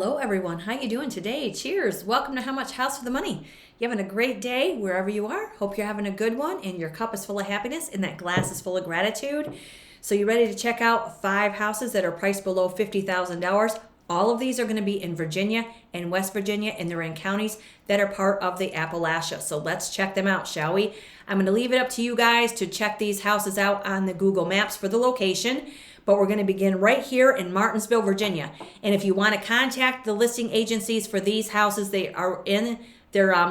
Hello everyone, how you doing today? Cheers. Welcome to How Much House for the Money. You having a great day wherever you are? Hope you're having a good one and your cup is full of happiness and that glass is full of gratitude. So you ready to check out 5 houses that are priced below $50,000? All of these are going to be in Virginia and West Virginia, and they're in counties that are part of the Appalachia. So let's check them out, shall we? I'm going to leave it up to you guys to check these houses out on the Google Maps for the location. But we're going to begin right here in Martinsville, Virginia. And if you want to contact the listing agencies for these houses, they're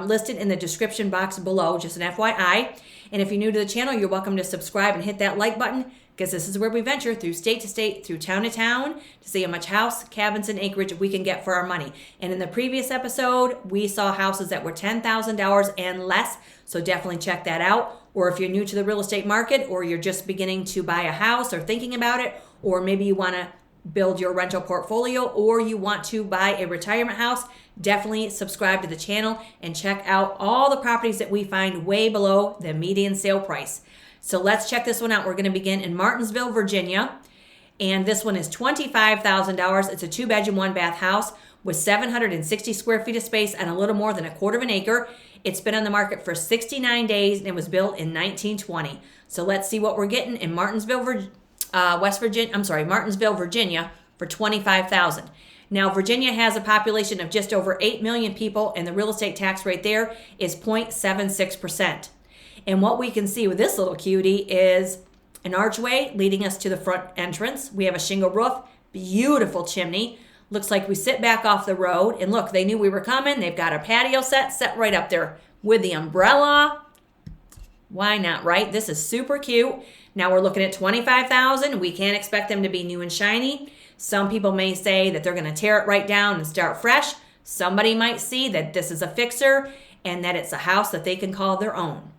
listed in the description box below, just an FYI. And if you're new to the channel, you're welcome to subscribe and hit that like button, because this is where we venture through state to state, through town to town, to see how much house, cabins, and acreage we can get for our money. And in the previous episode, we saw houses that were $10,000 and less, so definitely check that out. Or if you're new to the real estate market, or you're just beginning to buy a house or thinking about it, or maybe you want to build your rental portfolio, or you want to buy a retirement house, definitely subscribe to the channel and check out all the properties that we find way below the median sale price. So let's check this one out. We're going to begin in Martinsville, Virginia. And this one is $25,000. It's a 2-bedroom, 1-bath house with 760 square feet of space and a little more than a quarter of an acre. It's been on the market for 69 days and it was built in 1920. So let's see what we're getting in Martinsville, Martinsville, Virginia for $25,000. Now, Virginia has a population of just over 8 million people, and the real estate tax rate there is 0.76%. And what we can see with this little cutie is an archway leading us to the front entrance. We have a shingle roof, beautiful chimney. Looks like we sit back off the road. And look, they knew we were coming. They've got a patio set right up there with the umbrella. Why not, right? This is super cute. Now we're looking at $25,000. We can't expect them to be new and shiny. Some people may say that they're going to tear it right down and start fresh. Somebody might see that this is a fixer and that it's a house that they can call their own.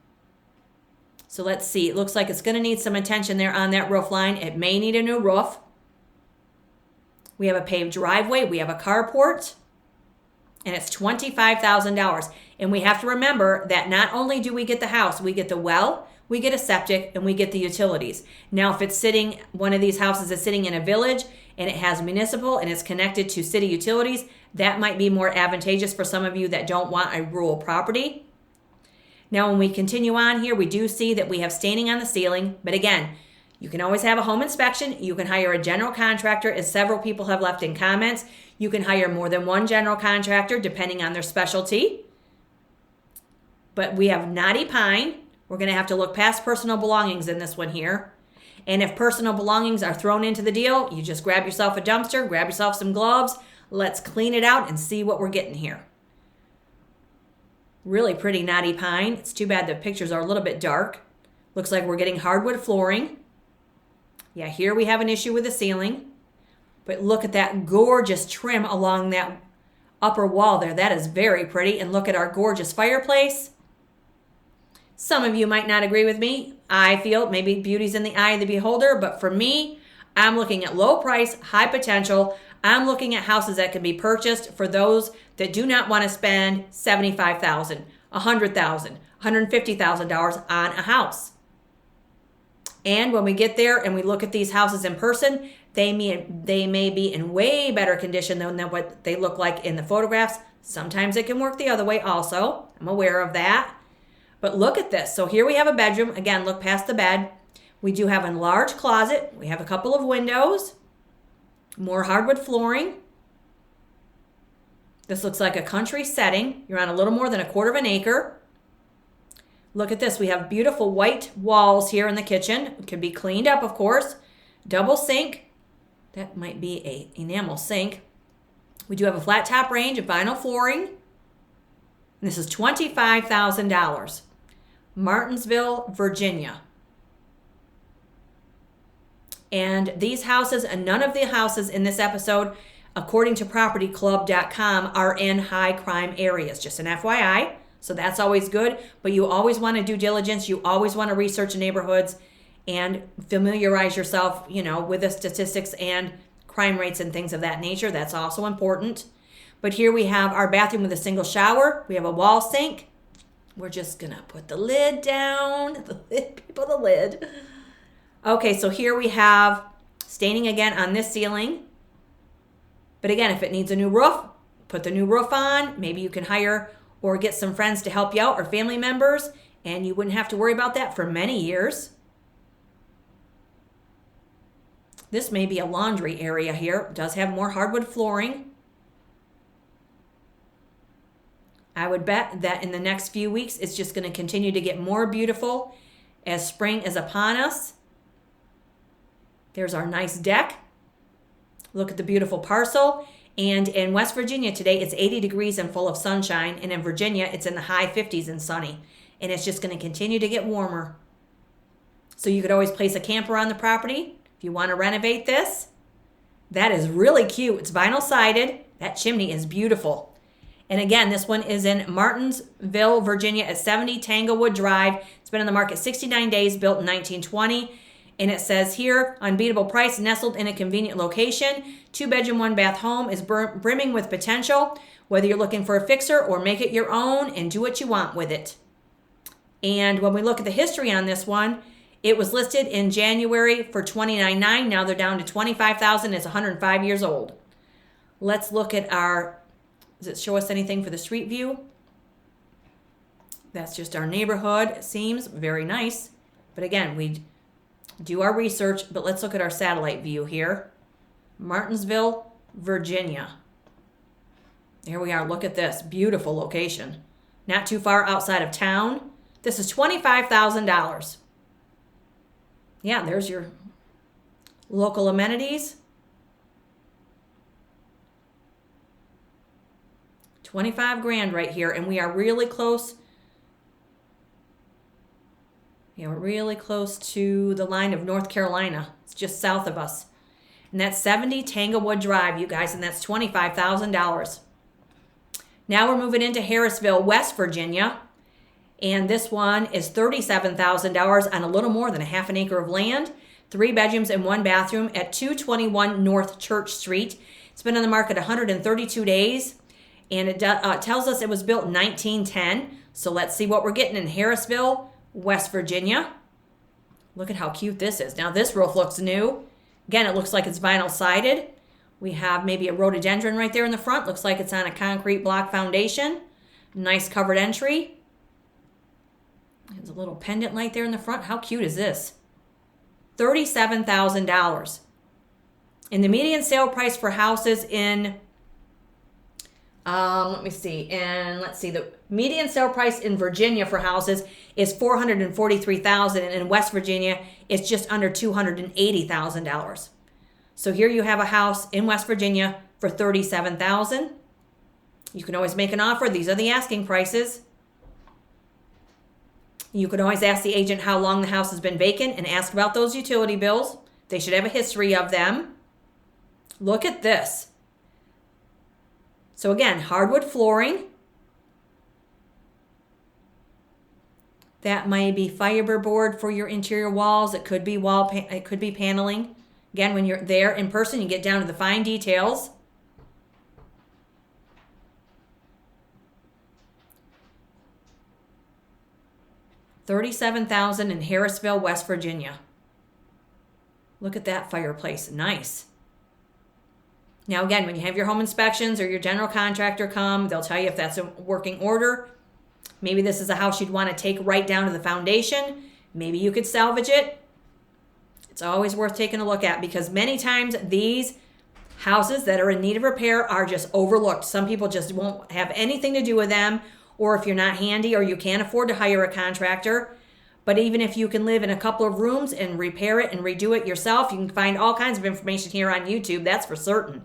So let's see. It looks like it's going to need some attention there on that roof line. It may need a new roof. We have a paved driveway. We have a carport. And it's $25,000. And we have to remember that not only do we get the house, we get the well, we get a septic, and we get the utilities. Now, if it's sitting, one of these houses is sitting in a village and it has municipal and it's connected to city utilities, that might be more advantageous for some of you that don't want a rural property. Now, when we continue on here, we do see that we have staining on the ceiling. But again, you can always have a home inspection. You can hire a general contractor, as several people have left in comments. You can hire more than one general contractor, depending on their specialty. But we have knotty pine. We're going to have to look past personal belongings in this one here. And if personal belongings are thrown into the deal, you just grab yourself a dumpster, grab yourself some gloves. Let's clean it out and see what we're getting here. Really pretty knotty pine. It's too bad the pictures are a little bit dark. Looks like we're getting hardwood flooring. Yeah, here we have an issue with the ceiling. But look at that gorgeous trim along that upper wall there. That is very pretty. And look at our gorgeous fireplace. Some of you might not agree with me. I feel maybe beauty's in the eye of the beholder, but for me, I'm looking at low price, high potential. I'm looking at houses that can be purchased for those that do not want to spend $75,000, $100,000, $150,000 on a house. And when we get there and we look at these houses in person, they may be in way better condition than what they look like in the photographs. Sometimes it can work the other way also. I'm aware of that. But look at this. So here we have a bedroom. Again, look past the bed. We do have a large closet. We have a couple of windows. More hardwood flooring. This looks like a country setting. You're on a little more than a quarter of an acre. Look at this. We have beautiful white walls here in the kitchen. It can be cleaned up, of course. Double sink. That might be an enamel sink. We do have a flat top range of vinyl flooring. And this is $25,000. Martinsville, Virginia. And these houses, and none of the houses in this episode, according to propertyclub.com, are in high crime areas. Just an FYI. So that's always good. But you always want to do diligence. You always want to research neighborhoods and familiarize yourself, with the statistics and crime rates and things of that nature. That's also important. But here we have our bathroom with a single shower. We have a wall sink. We're just going to put the lid down. The lid. Okay, so here we have staining again on this ceiling. But again, if it needs a new roof, put the new roof on. Maybe you can hire or get some friends to help you out or family members, and you wouldn't have to worry about that for many years. This may be a laundry area here. It does have more hardwood flooring. I would bet that in the next few weeks, it's just going to continue to get more beautiful as spring is upon us. There's our nice deck. Look at the beautiful parcel. And in West Virginia today, it's 80 degrees and full of sunshine. And in Virginia, it's in the high 50s and sunny. And it's just going to continue to get warmer. So you could always place a camper on the property if you want to renovate this. That is really cute. It's vinyl sided. That chimney is beautiful. And again, this one is in Martinsville, Virginia at 70 Tanglewood Drive. It's been on the market 69 days, built in 1920. And it says here, unbeatable price, nestled in a convenient location. 2-bedroom, 1-bath home is brimming with potential. Whether you're looking for a fixer or make it your own and do what you want with it. And when we look at the history on this one, it was listed in January for $29,900. Now they're down to $25,000. It's 105 years old. Let's look at our, does it show us anything for the street view? That's just our neighborhood. It seems very nice. But again, we do our research, but let's look at our satellite view here. Martinsville, Virginia. There we are. Look at this. Beautiful location. Not too far outside of town. This is $25,000. Yeah, there's your local amenities. 25 grand right here, and we are really close. Yeah, we're really close to the line of North Carolina. It's just south of us. And that's 70 Tanglewood Drive, you guys, and that's $25,000. Now we're moving into Harrisville, West Virginia. And this one is $37,000 on a little more than a half an acre of land. 3 bedrooms and 1 bathroom at 221 North Church Street. It's been on the market 132 days. And it tells us it was built in 1910. So let's see what we're getting in Harrisville, West Virginia. Look at how cute this is. Now this roof looks new. Again, it looks like it's vinyl sided. We have maybe a rhododendron right there in the front. Looks like it's on a concrete block foundation. Nice covered entry. There's a little pendant light there in the front. How cute is this? $37,000. And the median sale price for houses in, the median sale price in Virginia for houses is $443,000, and in West Virginia, it's just under $280,000. So here you have a house in West Virginia for $37,000. You can always make an offer. These are the asking prices. You can always ask the agent how long the house has been vacant and ask about those utility bills. They should have a history of them. Look at this. So again, hardwood flooring. That may be fiberboard for your interior walls. It could be it could be paneling. Again, when you're there in person, you get down to the fine details. $37,000 in Harrisville, West Virginia. Look at that fireplace. Nice. Now again, when you have your home inspections or your general contractor come, they'll tell you if that's a working order. Maybe this is a house you'd want to take right down to the foundation. Maybe you could salvage it. It's always worth taking a look at because many times these houses that are in need of repair are just overlooked. Some people just won't have anything to do with them, or if you're not handy or you can't afford to hire a contractor. But even if you can live in a couple of rooms and repair it and redo it yourself, you can find all kinds of information here on YouTube, that's for certain.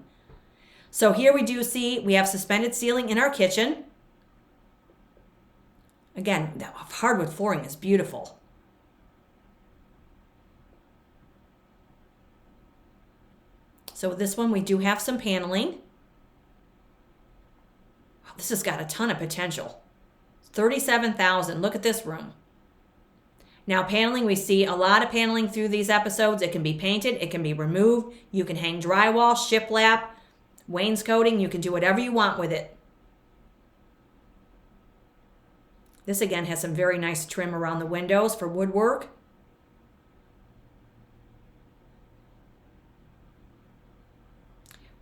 So here we do see we have suspended ceiling in our kitchen. Again, that hardwood flooring is beautiful. So with this one, we do have some paneling. Wow, this has got a ton of potential. $37,000. Look at this room. Now paneling, we see a lot of paneling through these episodes. It can be painted, it can be removed. You can hang drywall, shiplap, wainscoting. You can do whatever you want with it. This again has some very nice trim around the windows for woodwork.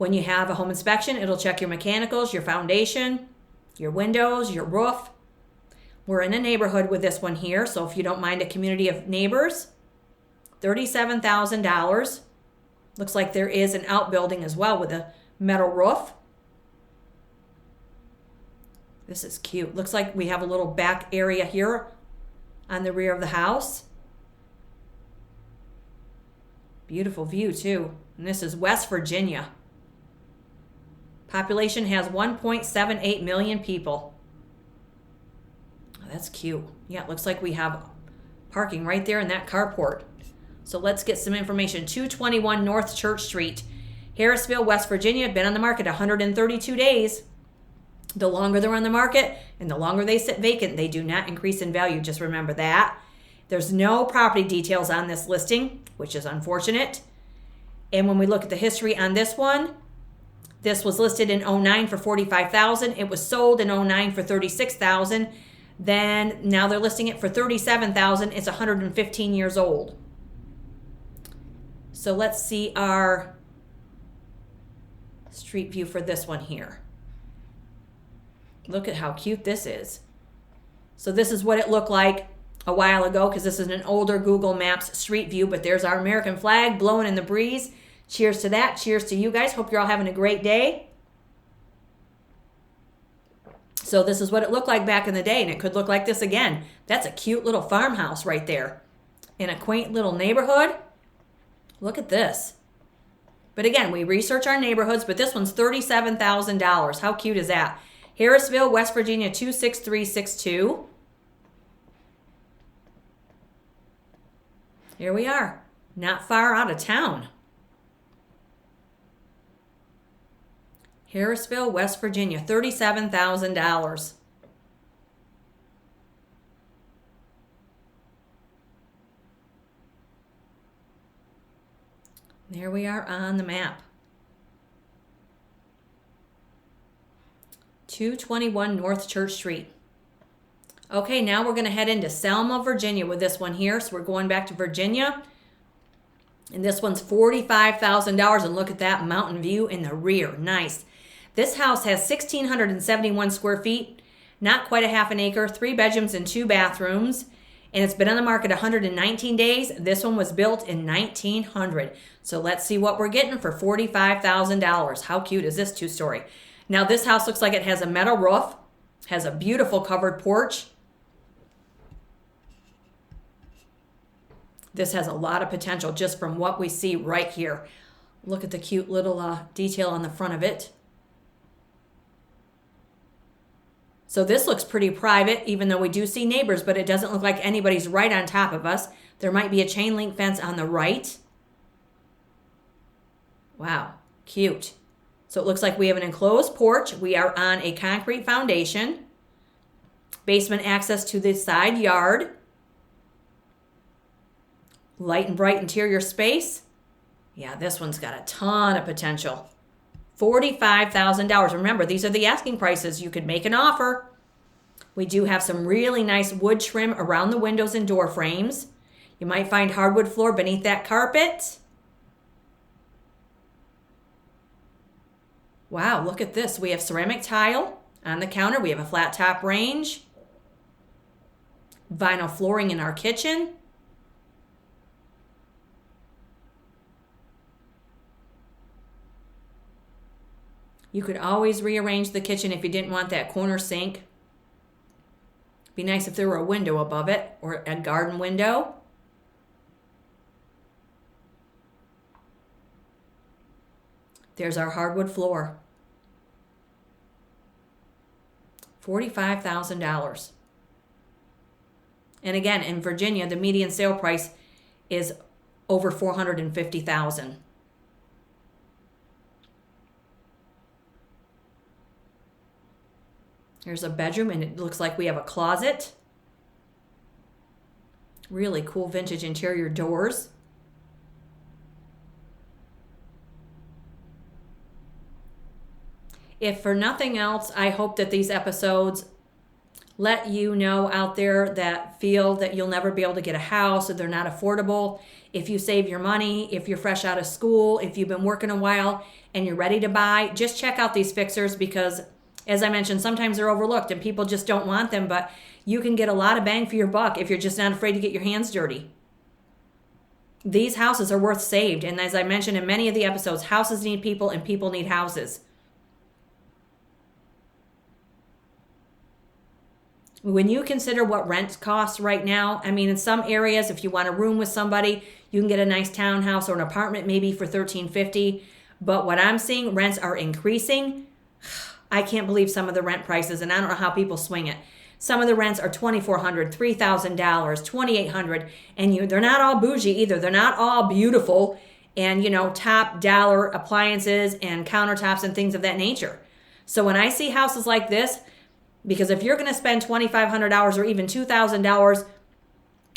When you have a home inspection, it'll check your mechanicals, your foundation, your windows, your roof. We're in a neighborhood with this one here, so if you don't mind a community of neighbors, $37,000. Looks like there is an outbuilding as well with a metal roof. This is cute. Looks like we have a little back area here on the rear of the house. Beautiful view too. And this is West Virginia. Population has 1.78 million people. Oh, that's cute. Yeah, it looks like we have parking right there in that carport. So let's get some information. 221 North Church Street, Harrisville, West Virginia. Been on the market 132 days. The longer they're on the market and the longer they sit vacant, they do not increase in value. Just remember that. There's no property details on this listing, which is unfortunate. And when we look at the history on this one, this was listed in 09 for $45,000. It was sold in 09 for $36,000. Then now they're listing it for $37,000. It's 115 years old. So let's see our street view for this one here. Look at how cute this is. So this is what it looked like a while ago, because this is an older Google Maps street view, but there's our American flag blowing in the breeze. Cheers to that. Cheers to you guys. Hope you're all having a great day. So this is what it looked like back in the day, and it could look like this again. That's a cute little farmhouse right there in a quaint little neighborhood. Look at this. But again, we research our neighborhoods, but this one's $37,000. How cute is that? Harrisville, West Virginia, 26362. Here we are, not far out of town. Harrisville, West Virginia, $37,000. There we are on the map. 221 North Church Street. Okay, now we're going to head into Selma, Virginia with this one here. So we're going back to Virginia. And this one's $45,000. And look at that mountain view in the rear. Nice. This house has 1,671 square feet, not quite a half an acre, 3 bedrooms and 2 bathrooms. And it's been on the market 119 days. This one was built in 1900. So let's see what we're getting for $45,000. How cute is this 2-story? Now this house looks like it has a metal roof, has a beautiful covered porch. This has a lot of potential just from what we see right here. Look at the cute little detail on the front of it. So this looks pretty private, even though we do see neighbors, but it doesn't look like anybody's right on top of us. There might be a chain link fence on the right. Wow, cute. So it looks like we have an enclosed porch. We are on a concrete foundation. Basement access to the side yard. Light and bright interior space. Yeah, this one's got a ton of potential. $45,000. Remember, these are the asking prices. You could make an offer. We do have some really nice wood trim around the windows and door frames. You might find hardwood floor beneath that carpet. Wow, look at this. We have ceramic tile on the counter. We have a flat top range. Vinyl flooring in our kitchen. You could always rearrange the kitchen if you didn't want that corner sink. Be nice if there were a window above it or a garden window. There's our hardwood floor. $45,000. And again, in Virginia, the median sale price is over $450,000. Here's a bedroom, and it looks like we have a closet. Really cool vintage interior doors. If for nothing else, I hope that these episodes let you know out there that feel that you'll never be able to get a house or they're not affordable. If you save your money, if you're fresh out of school, if you've been working a while and you're ready to buy, just check out these fixers because, as I mentioned, sometimes they're overlooked and people just don't want them, but you can get a lot of bang for your buck if you're just not afraid to get your hands dirty. These houses are worth saved. And as I mentioned in many of the episodes, houses need people and people need houses. When you consider what rent costs right now, I mean, in some areas, if you want a room with somebody, you can get a nice townhouse or an apartment maybe for $1,350. But what I'm seeing, rents are increasing. I can't believe some of the rent prices, and I don't know how people swing it. Some of the rents are $2,400, $3,000, $2,800, and they're not all bougie either. They're not all beautiful and, top dollar appliances and countertops and things of that nature. So when I see houses like this, because if you're going to spend $2,500 or even $2,000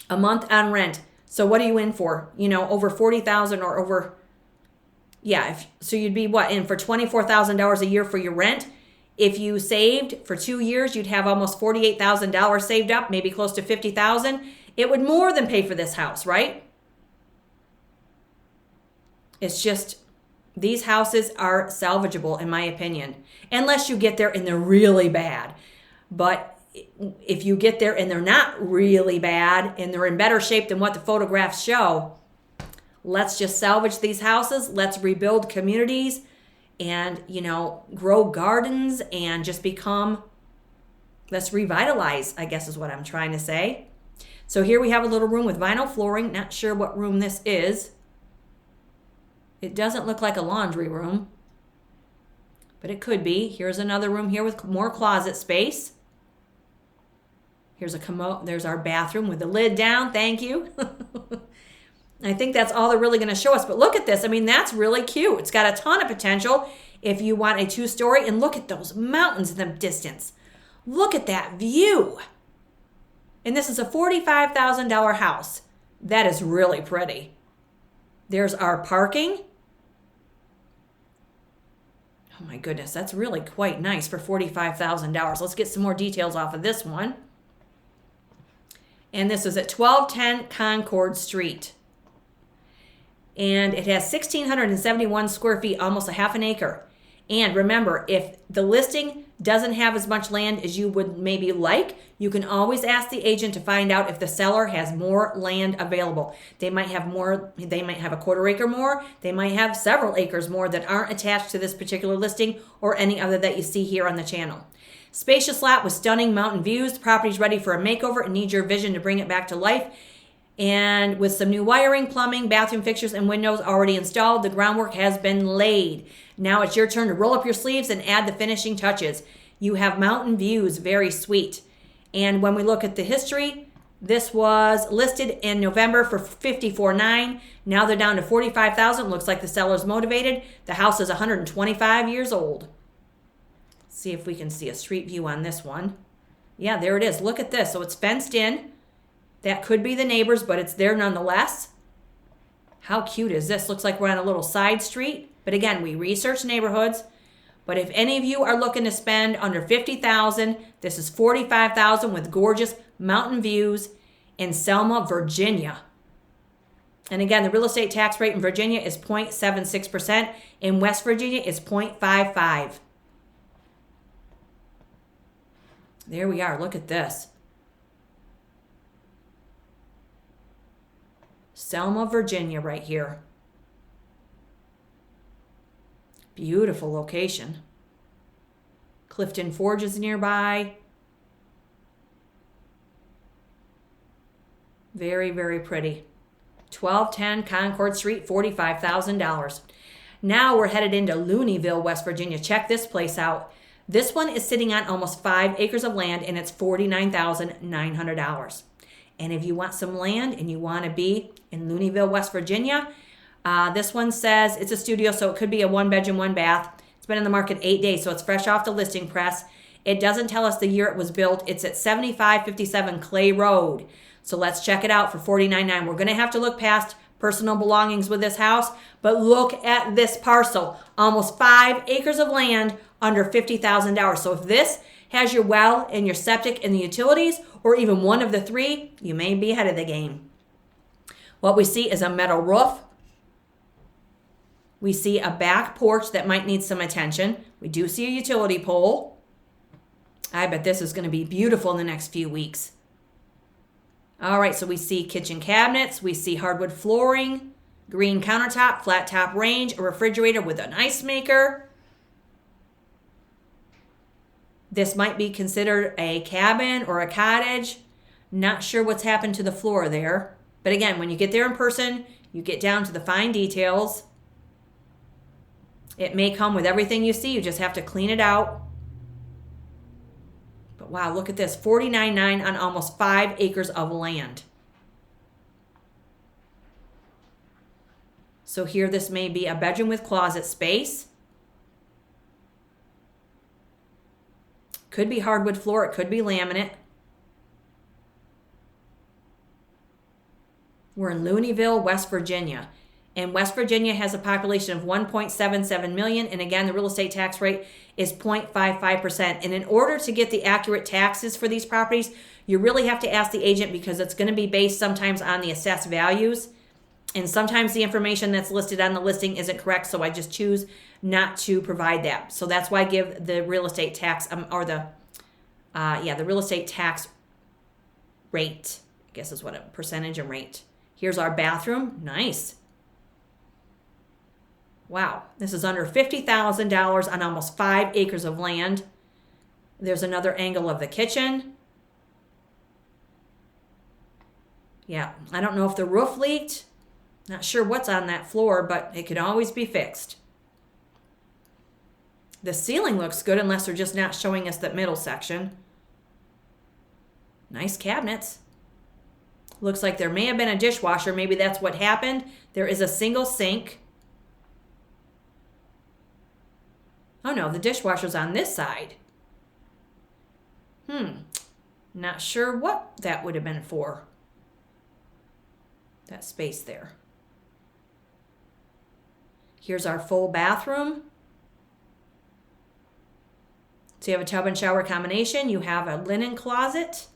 a month on rent, so what are you in for? Over $40,000 or over, so you'd be in for $24,000 a year for your rent. If you saved for 2 years, you'd have almost $48,000 saved up, maybe close to $50,000. It would more than pay for this house, right? It's just, these houses are salvageable, in my opinion, unless you get there and they're really bad. But if you get there and they're not really bad and they're in better shape than what the photographs show, let's just salvage these houses. Let's rebuild communities and, grow gardens and just let's revitalize, I guess is what I'm trying to say. So here we have a little room with vinyl flooring. Not sure what room this is. It doesn't look like a laundry room, but it could be. Here's another room here with more closet space. Here's a commode. There's our bathroom with the lid down. Thank you. I think that's all they're really going to show us. But look at this. I mean, that's really cute. It's got a ton of potential if you want a 2-story. And look at those mountains in the distance. Look at that view. And this is a $45,000 house. That is really pretty. There's our parking. Oh my goodness, that's really quite nice for $45,000. Let's get some more details off of this one. And this is at 1210 Concord Street. And it has 1,671 square feet, almost a half an acre. And remember, if the listing doesn't have as much land as you would maybe like, you can always ask the agent to find out if the seller has more land available. They might have more, they might have a 1/4 acre more, they might have several acres more that aren't attached to this particular listing or any other that you see here on the channel. Spacious lot with stunning mountain views. The property's ready for a makeover and needs your vision to bring it back to life. And with some new wiring, plumbing, bathroom fixtures, and windows already installed, the groundwork has been laid. Now it's your turn to roll up your sleeves and add the finishing touches. You have mountain views, very sweet. And when we look at the history, this was listed in November for $54,900. Now they're down to $45,000. Looks like the seller's motivated. The house is 125 years old. Let's see if we can see a street view on this one. Yeah, there it is. Look at this. So it's fenced in. That could be the neighbors, but it's there nonetheless. How cute is this? Looks like we're on a little side street. But again, we research neighborhoods. But if any of you are looking to spend under $50,000, this is $45,000 with gorgeous mountain views in Selma, Virginia. And again, the real estate tax rate in Virginia is 0.76%. In West Virginia, it's 0.55. There we are. Look at this. Selma, Virginia right here. Beautiful location. Clifton Forge is nearby. Very, very pretty. 1210 Concord Street, $45,000. Now we're headed into Looneyville, West Virginia. Check this place out. This one is sitting on almost 5 acres of land, and it's $49,900. And if you want some land and you want to be in Looneyville, West Virginia, this one says it's a studio, so it could be a 1-bedroom, 1-bath. It's been in the market 8 days, so it's fresh off the listing press. It doesn't tell us the year it was built. It's at 7557 Clay Road. So let's check it out for $49,900. We're going to have to look past personal belongings with this house, but look at this parcel. Almost 5 acres of land under $50,000. So if this has your well and your septic and the utilities, or even one of the three, you may be ahead of the game. What we see is a metal roof. We see a back porch that might need some attention. We do see a utility pole. I bet this is going to be beautiful in the next few weeks. All right, so we see kitchen cabinets. We see hardwood flooring, green countertop, flat top range, a refrigerator with an ice maker. This might be considered a cabin or a cottage. Not sure what's happened to the floor there. But again, when you get there in person, you get down to the fine details. It may come with everything you see. You just have to clean it out. But wow, look at this. $49,900 on almost 5 acres of land. So here, this may be a bedroom with closet space. Could be hardwood floor. It could be laminate. We're in Looneyville, West Virginia. And West Virginia has a population of 1.77 million. And again, the real estate tax rate is 0.55%. And in order to get the accurate taxes for these properties, you really have to ask the agent, because it's going to be based sometimes on the assessed values. And sometimes the information that's listed on the listing isn't correct. So I just choose not to provide that. So that's why I give the real estate tax the real estate tax rate, I guess is what a percentage and rate. Here's our bathroom. Nice. Wow. This is under $50,000 on almost 5 acres of land. There's another angle of the kitchen. Yeah. I don't know if the roof leaked. Not sure what's on that floor, but it could always be fixed. The ceiling looks good, unless they're just not showing us that middle section. Nice cabinets. Looks like there may have been a dishwasher. Maybe that's what happened. There is a single sink. Oh no, the dishwasher's on this side. Not sure what that would have been for. That space there. Here's our full bathroom. So you have a tub and shower combination. You have a linen closet.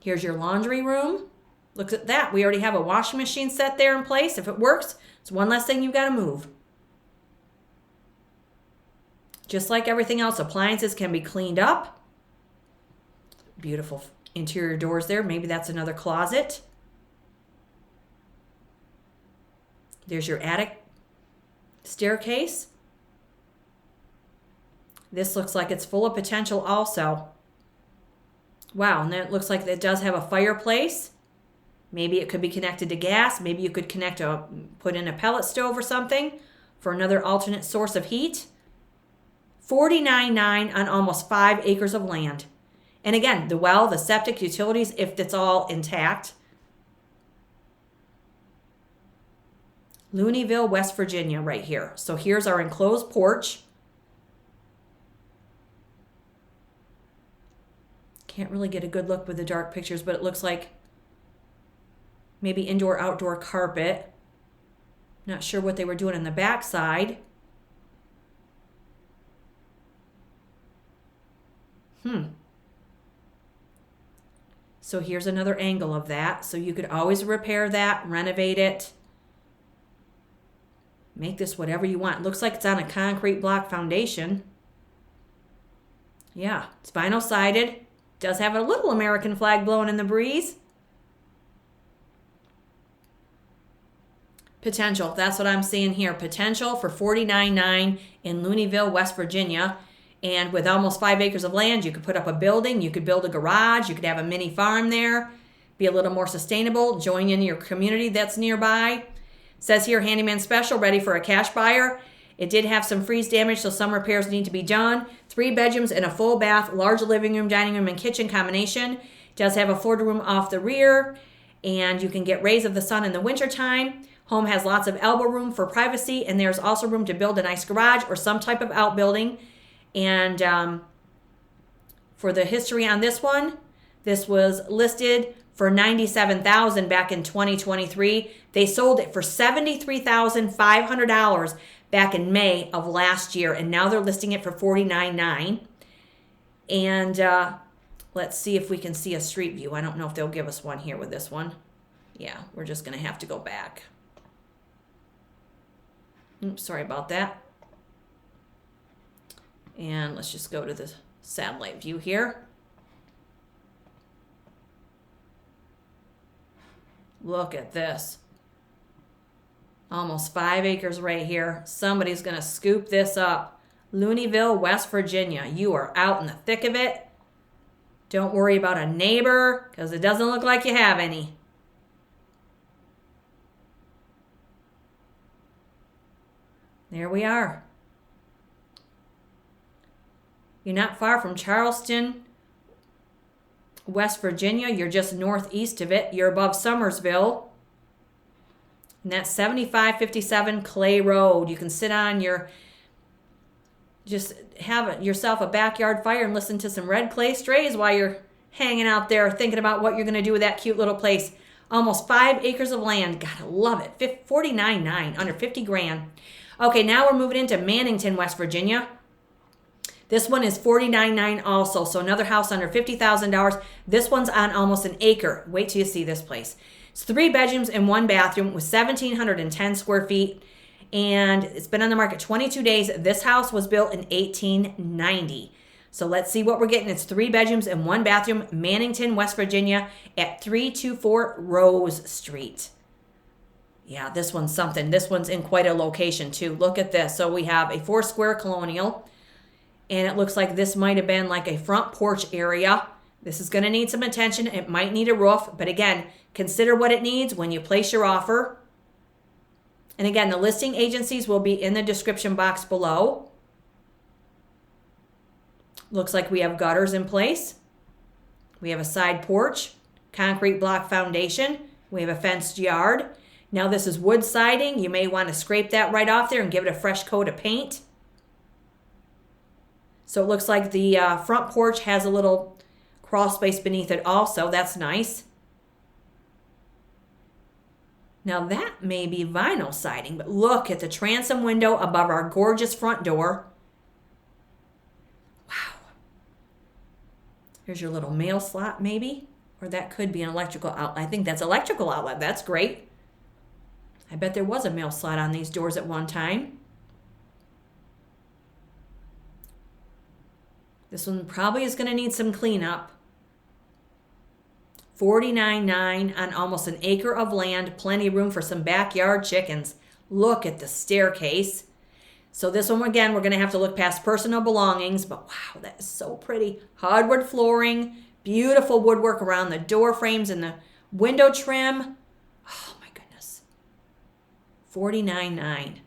Here's your laundry room. Look at that. We already have a washing machine set there in place. If it works, it's one less thing you've got to move. Just like everything else, appliances can be cleaned up. Beautiful interior doors there. Maybe that's another closet. There's your attic staircase. This looks like it's full of potential also. Wow, and then it looks like it does have a fireplace. Maybe it could be connected to gas. Maybe you could put in a pellet stove or something for another alternate source of heat. $49,900 on almost 5 acres of land. And again, the well, the septic, utilities, if it's all intact. Looneyville, West Virginia, right here. So here's our enclosed porch. Can't really get a good look with the dark pictures, but it looks like maybe indoor-outdoor carpet. Not sure what they were doing in the backside. So here's another angle of that. So you could always repair that, renovate it. Make this whatever you want. Looks like it's on a concrete block foundation. Yeah, it's vinyl sided. Does have a little American flag blowing in the breeze. Potential. That's what I'm seeing here. Potential for $49,900 in Looneyville, West Virginia. And with almost 5 acres of land, you could put up a building. You could build a garage. You could have a mini farm there. Be a little more sustainable. Join in your community that's nearby. It says here, handyman special, ready for a cash buyer. It did have some freeze damage, so some repairs need to be done. 3 bedrooms and a full bath, large living room, dining room, and kitchen combination. It does have a floored room off the rear, and you can get rays of the sun in the wintertime. Home has lots of elbow room for privacy, and there's also room to build a nice garage or some type of outbuilding. And for the history on this one, this was listed for $97,000 back in 2023. They sold it for $73,500 back in May of last year, and now they're listing it for $49,900. And let's see if we can see a street view. I don't know if they'll give us one here with this one. Yeah, we're just going to have to go back. Oops, sorry about that. And let's just go to the satellite view here. Look at this. Almost 5 acres right here. Somebody's going to scoop this up. Looneyville, West Virginia. You are out in the thick of it. Don't worry about a neighbor, because it doesn't look like you have any. There we are. You're not far from Charleston, West Virginia. You're just northeast of it. You're above Summersville. And that's 7557 Clay Road. You can sit on your, just have yourself a backyard fire and listen to some red clay strays while you're hanging out there thinking about what you're going to do with that cute little place. Almost 5 acres of land. Gotta love it. $49,900, under $50,000. Okay, now we're moving into Mannington, West Virginia. This one is $49,900 also, so another house under $50,000. This one's on almost an acre. Wait till you see this place. It's 3 bedrooms and 1 bathroom with 1,710 square feet, and it's been on the market 22 days. This house was built in 1890. So let's see what we're getting. It's 3 bedrooms and 1 bathroom, Mannington, West Virginia, at 324 Rose Street. Yeah, this one's something. This one's in quite a location too. Look at this. So we have a 4-square colonial, and it looks like this might have been like a front porch area. This is going to need some attention. It might need a roof, but again, consider what it needs when you place your offer. And again, the listing agencies will be in the description box below. Looks like we have gutters in place. We have a side porch, concrete block foundation. We have a fenced yard. Now this is wood siding. You may want to scrape that right off there and give it a fresh coat of paint. So it looks like the front porch has a little crawl space beneath it also. That's nice. Now that may be vinyl siding, but look at the transom window above our gorgeous front door. Wow. Here's your little mail slot maybe, or that could be an electrical outlet. I think that's electrical outlet. That's great. I bet there was a mail slot on these doors at one time. This one probably is going to need some cleanup. $49,900 on almost an acre of land. Plenty of room for some backyard chickens. Look at the staircase. So this one, again, we're going to have to look past personal belongings. But wow, that is so pretty. Hardwood flooring. Beautiful woodwork around the door frames and the window trim. Oh my goodness. $49,900. And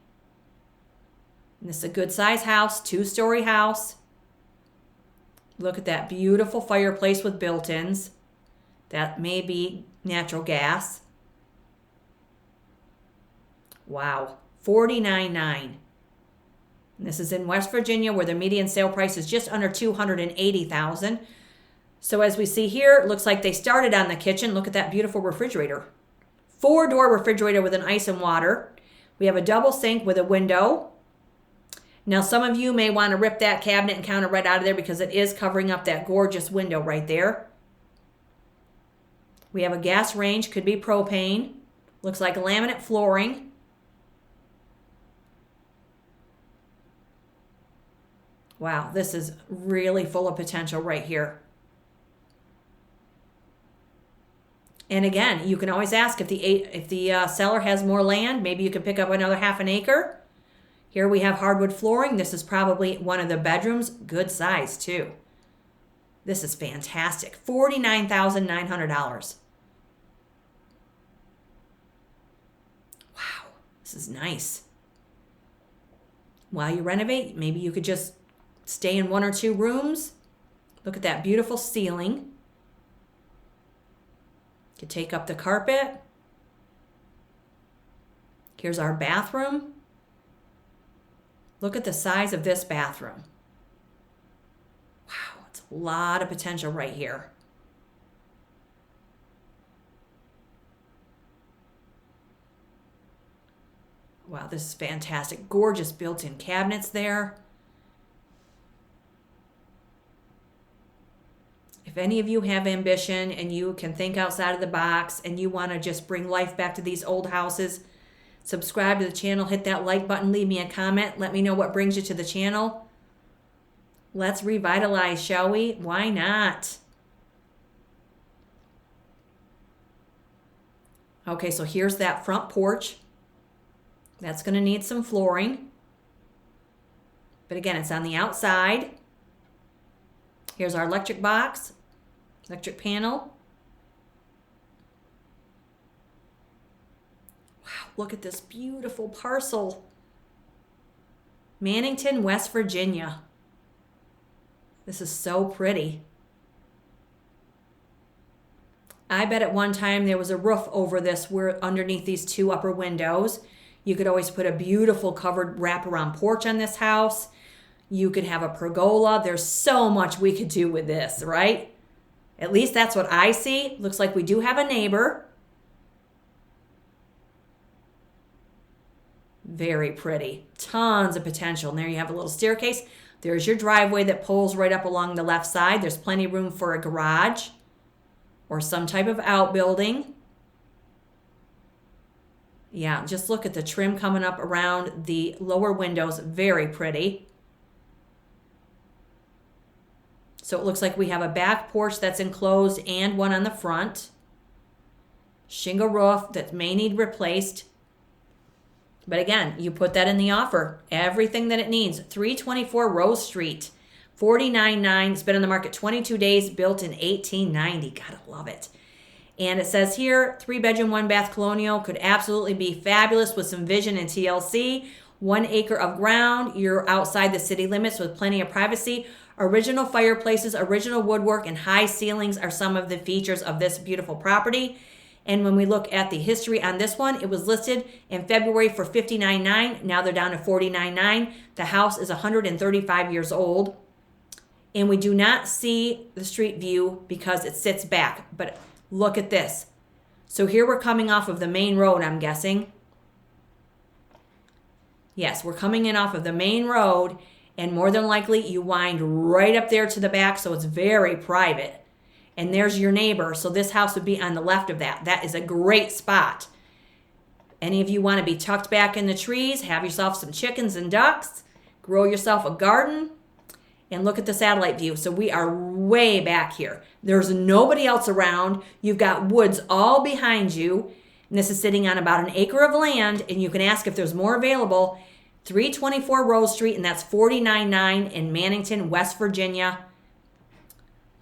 this is a good size house. 2-story house. Look at that beautiful fireplace with built-ins. That may be natural gas. Wow, $49,900. And this is in West Virginia, where the median sale price is just under $280,000. So as we see here, it looks like they started on the kitchen. Look at that beautiful refrigerator. 4-door refrigerator with an ice and water. We have a double sink with a window. Now, some of you may want to rip that cabinet and counter right out of there because it is covering up that gorgeous window right there. We have a gas range, could be propane. Looks like laminate flooring. Wow, this is really full of potential right here. And again, you can always ask if the seller has more land, maybe you could pick up another half an acre. Here we have hardwood flooring. This is probably one of the bedrooms. Good size, too. This is fantastic. $49,900. Wow, this is nice. While you renovate, maybe you could just stay in 1 or 2 rooms. Look at that beautiful ceiling. You could take up the carpet. Here's our bathroom. Look at the size of this bathroom. Wow, it's a lot of potential right here. Wow, this is fantastic. Gorgeous built-in cabinets there. If any of you have ambition and you can think outside of the box and you want to just bring life back to these old houses, subscribe to the channel, hit that like button, leave me a comment. Let me know what brings you to the channel. Let's revitalize, shall we? Why not? Okay, so here's that front porch. That's going to need some flooring. But again, it's on the outside. Here's our electric box, electric panel. Wow, look at this beautiful parcel. Mannington, West Virginia. This is so pretty. I bet at one time there was a roof over this where underneath these two upper windows. You could always put a beautiful covered wraparound porch on this house. You could have a pergola. There's so much we could do with this, right? At least that's what I see. Looks like we do have a neighbor. Very pretty. Tons of potential. And there you have a little staircase. There's your driveway that pulls right up along the left side. There's plenty of room for a garage or some type of outbuilding. Yeah, just look at the trim coming up around the lower windows. Very pretty. So it looks like we have a back porch that's enclosed and one on the front. Shingle roof that may need replaced. But again, you put that in the offer. Everything that it needs. 324 Rose Street. $49,900. It's been on the market 22 days. Built in 1890. Gotta love it. And it says here, 3-bedroom, 1-bath colonial. Could absolutely be fabulous with some vision and TLC. 1 acre of ground. You're outside the city limits with plenty of privacy. Original fireplaces, original woodwork, and high ceilings are some of the features of this beautiful property. And when we look at the history on this one, it was listed in February for $59,900. Now they're down to $49,900. The house is 135 years old. And we do not see the street view because it sits back. But look at this. So here we're coming off of the main road, I'm guessing. Yes, we're coming in off of the main road. And more than likely, you wind right up there to the back, so it's very private. And there's your neighbor, so this house would be on the left of that. That is a great spot. Any of you want to be tucked back in the trees, have yourself some chickens and ducks, grow yourself a garden, and look at the satellite view. So we are way back here. There's nobody else around. You've got woods all behind you. And this is sitting on about 1 acre of land, and you can ask if there's more available. 324 Rose Street, and that's $49,900 in Mannington, West Virginia.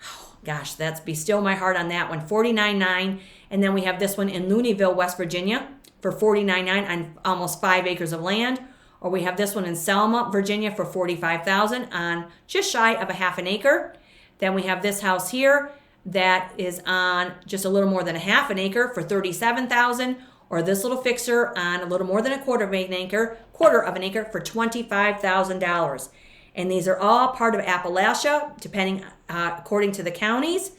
Oh, gosh, that's be still my heart on that one. $49,900. And then we have this one in Looneyville, West Virginia for $49,900 on almost 5 acres of land. Or we have this one in Selma, Virginia for $45,000 on just shy of a half an acre. Then we have this house here that is on just a little more than a half an acre for $37,000. Or this little fixer on a little more than a quarter of an acre for $25,000. And these are all part of Appalachia, depending according to the counties.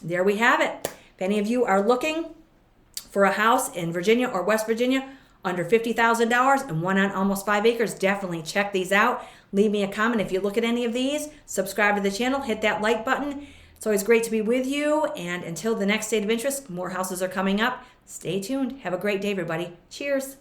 There we have it. If any of you are looking for a house in Virginia or West Virginia under $50,000 and one on almost 5 acres, definitely check these out. Leave me a comment if you look at any of these. Subscribe to the channel. Hit that like button. It's always great to be with you. And until the next state of interest, more houses are coming up. Stay tuned. Have a great day, everybody. Cheers.